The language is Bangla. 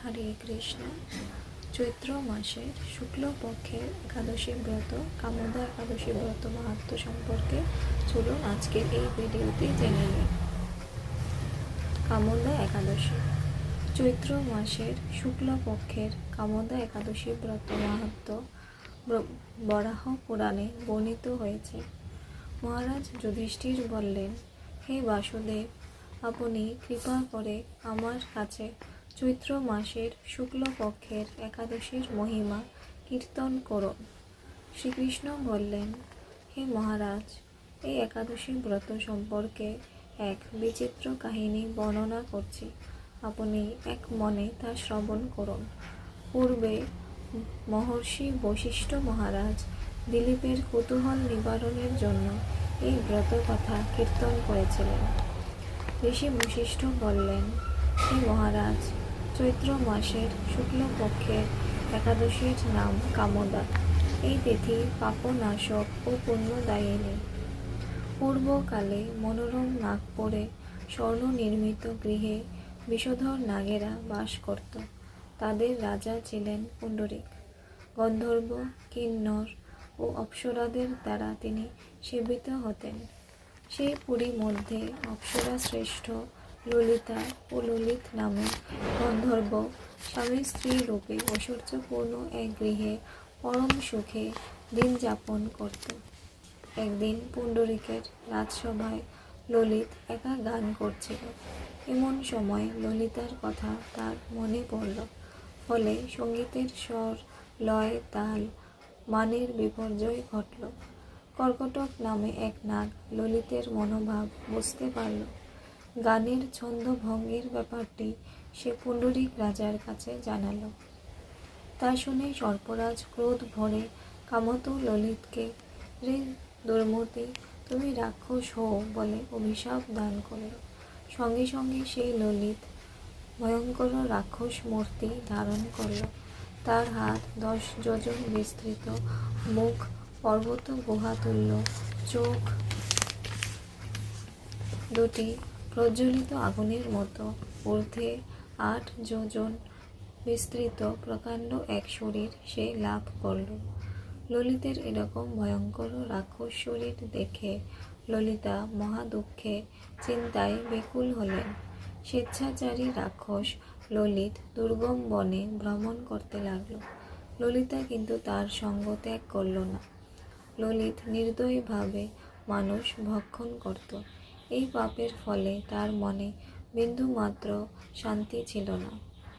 হরে কৃষ্ণ। চৈত্র মাসের শুক্লপক্ষের একাদশী ব্রত কামদা একাদশী ব্রত মাহাত্ম্য সম্পর্কে চলুন আজকের এই ভিডিওতে জেনে নিই। কামদা একাদশী চৈত্র মাসের শুক্লপক্ষের কামদা একাদশী ব্রত মাহাত্ম্য বরাহ পুরাণে বর্ণিত হয়েছে। মহারাজ যুধিষ্ঠির বললেন, হে বাসুদেব, আপনি কৃপা করে আমার কাছে চৈত্র মাসের শুক্লপক্ষের একাদশীর মহিমা কীর্তন করুন। শ্রীকৃষ্ণ বললেন, হে মহারাজ, এই একাদশী ব্রত সম্পর্কে এক বিচিত্র কাহিনী বর্ণনা করছি, আপনি এক মনে তা শ্রবণ করুন। পূর্বে মহর্ষি বশিষ্ঠ মহারাজ দিলীপের কুতূহল নিবারণের জন্য এই ব্রত কথা কীর্তন করেছিলেন। ঋষি বশিষ্ঠ বললেন, হে মহারাজ, চৈত্র মাসের শুক্লপক্ষের একাদশীর নাম কামদা। এই তিথি পাপনাশক ও পুণ্যদায়িনী। পূর্বকালে মনোরম নাগপুরে স্বর্ণ নির্মিত গৃহে বিষধর নাগেরা বাস করত। তাদের রাজা ছিলেন পুণ্ডরিক। গন্ধর্ব, কিন্নর ও অপ্সরাদের দ্বারা তিনি সেবিত হতেন। সেই পুরী মধ্যে অপ্সরা শ্রেষ্ঠ ললিতা ও ললিত নামে গন্ধর্ব স্বামী স্ত্রী রূপে ঐশ্বর্যপূর্ণ এক গৃহে পরম সুখে দিন যাপন করত। একদিন পুণ্ডরিকের রাজসভায় ললিত একা গান করছিল। এমন সময় ললিতার কথা তার মনে পড়ল। ফলে সঙ্গীতের স্বর, লয়, তাল, মানের বিপর্যয় ঘটল। কর্কটক নামে এক নাগ ললিতের মনোভাব বুঝতে পারল। গানের ছন্দভঙ্গের ব্যাপারটি সে পুণ্ডরিক রাজার কাছে জানাল। তা শুনে সর্পরাজ ক্রোধ ভরে কামতু ললিতকে, রে দুর্মতি, তুমি রাক্ষস হও বলে অভিশাপ দান করল। সঙ্গে সঙ্গে সেই ললিত ভয়ঙ্কর রাক্ষস মূর্তি ধারণ করল। তার হাত 10 যোজন বিস্তৃত, মুখ পর্বত গুহাতুল্য, চোখ দুটি প্রজ্বলিত আগুনের মতো, ঊর্ধ্বে 8 যোজন বিস্তৃত প্রকাণ্ড এক শরীর সে লাভ করল। ললিতের এরকম ভয়ঙ্কর রাক্ষস শরীর দেখে ললিতা মহা দুঃখে চিন্তায় ব্যাকুল হলেন। স্বেচ্ছাচারী রাক্ষস ললিত দুর্গম বনে ভ্রমণ করতে লাগল। ললিতা কিন্তু তার সঙ্গ ত্যাগ করল না। ললিত নির্দয়ভাবে মানুষ ভক্ষণ করত। এই পাপের ফলে তার মনে বিন্দুমাত্র শান্তি ছিল না।